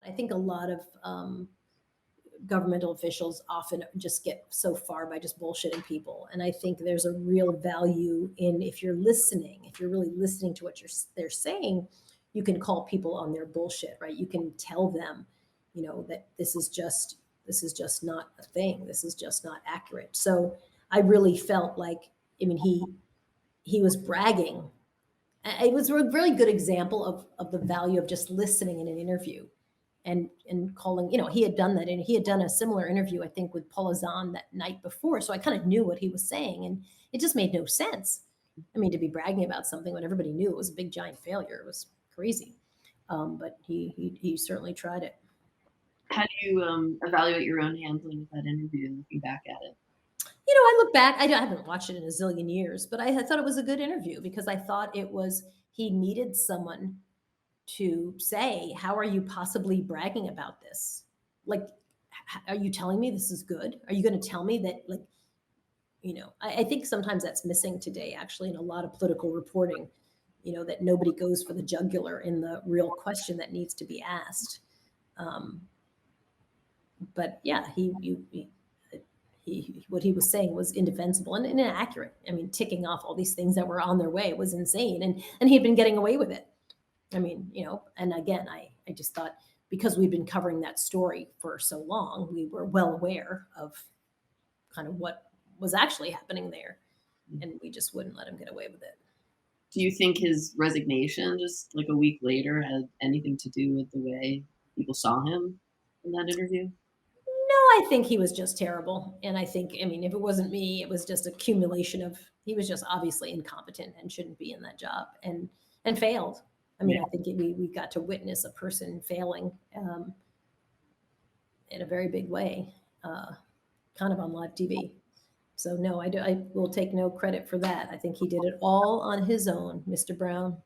I think a lot of governmental officials often just get so far by just bullshitting people. And I think there's a real value in, if you're listening, if you're really listening to what they're saying, you can call people on their bullshit, right? You can tell them, that this is just not a thing. This is just not accurate. So I really felt like, I mean, he was bragging. It was a really good example of the value of just listening in an interview, and calling. He had done that, and he had done a similar interview, I think, with Paula Zahn that night before. So I kind of knew what he was saying, and it just made no sense. I mean, to be bragging about something when everybody knew it was a big giant failure, it was crazy. But he certainly tried it. How do you evaluate your own handling of that interview, looking back at it? I look back. I haven't watched it in a zillion years, but I thought it was a good interview because I thought it was, he needed someone to say, how are you possibly bragging about this? Like, are you telling me this is good? Are you going to tell me that, like, I think sometimes that's missing today, actually, in a lot of political reporting, that nobody goes for the jugular in the real question that needs to be asked. But yeah, what he was saying was indefensible and inaccurate. I mean, ticking off all these things that were on their way was insane, and he had been getting away with it. I mean, and again, I just thought, because we've been covering that story for so long, we were well aware of kind of what was actually happening there, and we just wouldn't let him get away with it. Do you think his resignation, just like a week later, had anything to do with the way people saw him in that interview? No, I think he was just terrible. And I think, I mean, if it wasn't me, it was just accumulation of, he was just obviously incompetent and shouldn't be in that job, and failed. I mean, Yeah. I think we got to witness a person failing in a very big way, kind of on live TV. So no, I will take no credit for that. I think he did it all on his own, Mr. Brown.